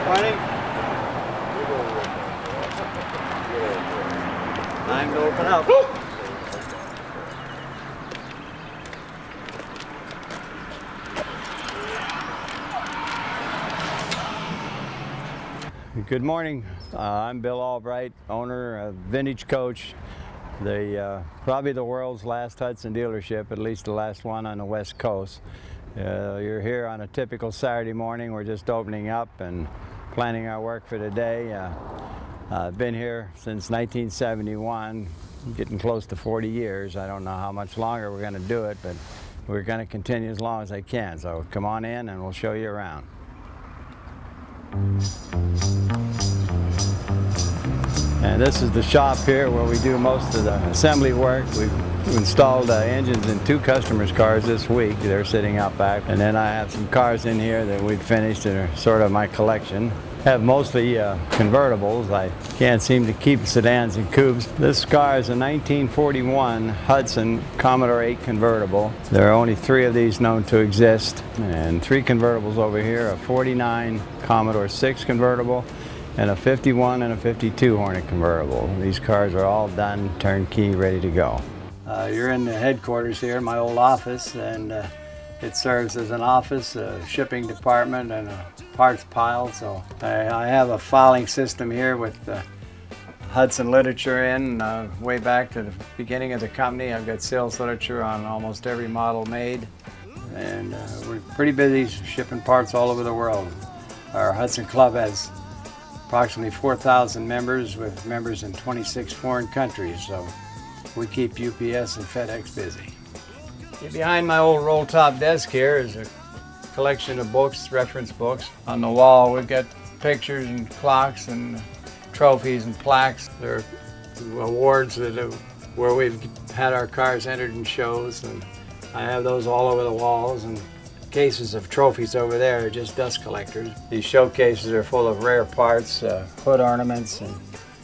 Morning. Time to open up. Good morning. I'm Bill Albright, owner of Vintage Coach, probably the world's last Hudson dealership, at least the last one on the West Coast. You're here on a typical Saturday morning. We're just opening up and planning our work for today. I've been here since 1971, getting close to 40 years. I don't know how much longer we're going to do it, but we're going to continue as long as I can. So come on in and we'll show you around. And this is the shop here where we do most of the assembly work. We've installed engines in 2 customers' cars this week. They're sitting out back. And then I have some cars in here that we've finished that are sort of my collection. I have mostly convertibles. I can't seem to keep sedans and coupes. This car is a 1941 Hudson Commodore 8 convertible. There are only 3 of these known to exist. And 3 convertibles over here, a 49 Commodore 6 convertible, and a 51 and a 52 Hornet convertible. These cars are all done, turnkey, ready to go. You're in the headquarters here, my old office, and it serves as an office, a shipping department, and a parts pile. So I have a filing system here with Hudson literature in way back to the beginning of the company. I've got sales literature on almost every model made, and we're pretty busy shipping parts all over the world. Our Hudson Club has approximately 4,000 members, with members in 26 foreign countries, so we keep UPS and FedEx busy. Behind my old roll-top desk here is a collection of books, reference books. On the wall we've got pictures and clocks and trophies and plaques. There are awards where we've had our cars entered in shows, and I have those all over the walls. And cases of trophies over there are just dust collectors. These showcases are full of rare parts, hood ornaments, and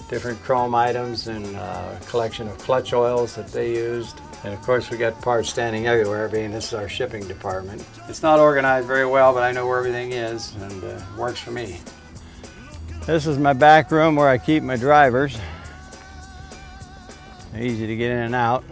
different chrome items, and a collection of clutch oils that they used. And of course we got parts standing everywhere, being this is our shipping department. It's not organized very well, but I know where everything is, and it works for me. This is my back room where I keep my drivers. Easy to get in and out.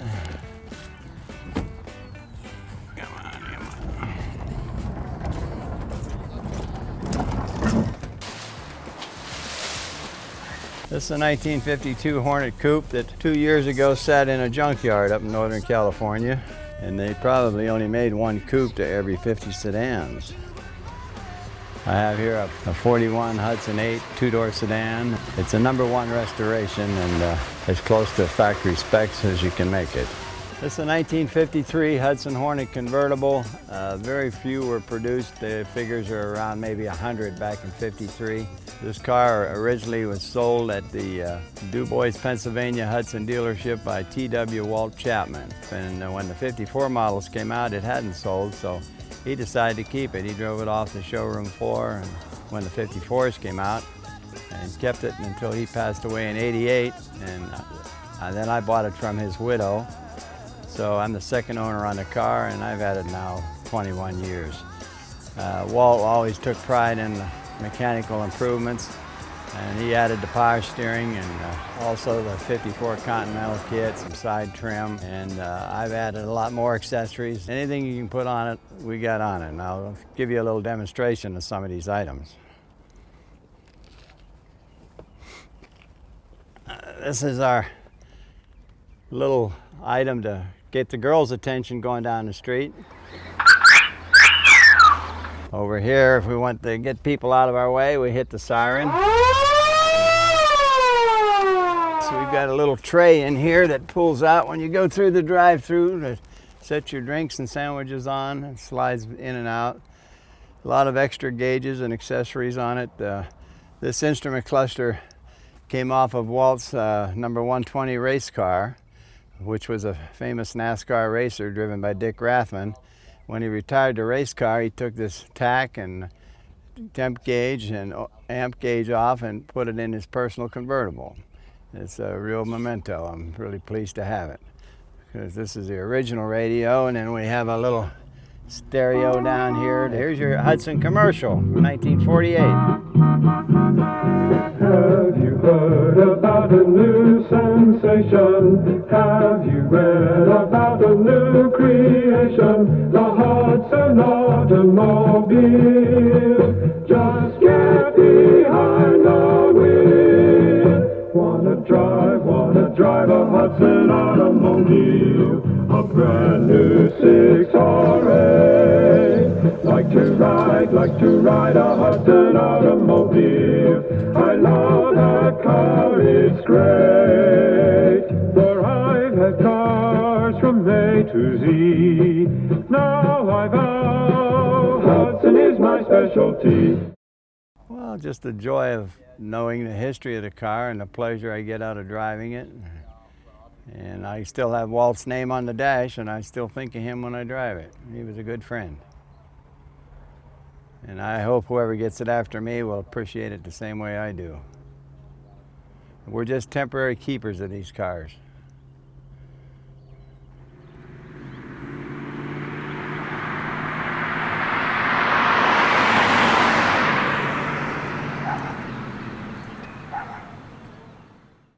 This is a 1952 Hornet coupe that 2 years ago sat in a junkyard up in Northern California, and they probably only made 1 coupe to every 50 sedans. I have here a 41 Hudson 8 2-door sedan. It's a #1 restoration and as close to factory specs as you can make it. This is a 1953 Hudson Hornet convertible. Very few were produced. The figures are around maybe 100 back in '53. This car originally was sold at the Du Bois, Pennsylvania Hudson dealership by T.W. Walt Chapman. And when the '54 models came out, it hadn't sold, so he decided to keep it. He drove it off the showroom floor and when the '54s came out, and kept it until he passed away in '88. And then I bought it from his widow. So I'm the second owner on the car, and I've had it now 21 years. Walt always took pride in the mechanical improvements, and he added the power steering and also the '54 Continental kit, some side trim, and I've added a lot more accessories. Anything you can put on it, we got on it. And I'll give you a little demonstration of some of these items. This is our little item to get the girls' attention going down the street. Over here, if we want to get people out of our way, we hit the siren. So we've got a little tray in here that pulls out when you go through the drive-thru to set your drinks and sandwiches on. It slides in and out. A lot of extra gauges and accessories on it. This instrument cluster came off of Walt's number 120 race car, which was a famous NASCAR racer driven by Dick Rathman. When he retired the race car, he took this tack and temp gauge and amp gauge off and put it in his personal convertible. It's a real memento. I'm really pleased to have it, because this is the original radio, and then we have a little stereo down here. Here's your Hudson Commercial, 1948. Have you heard about a new sensation? Have you read about a new creation? The Hudson automobile. Just get behind the wheel. Wanna drive a Hudson automobile. A brand new 6RA. Like to ride a Hudson automobile. I love that car, it's great. For I've had cars from A to Z. Now I vow Hudson is my specialty. Well, just the joy of knowing the history of the car and the pleasure I get out of driving it. And I still have Walt's name on the dash, and I still think of him when I drive it. He was a good friend. And I hope whoever gets it after me will appreciate it the same way I do. We're just temporary keepers of these cars.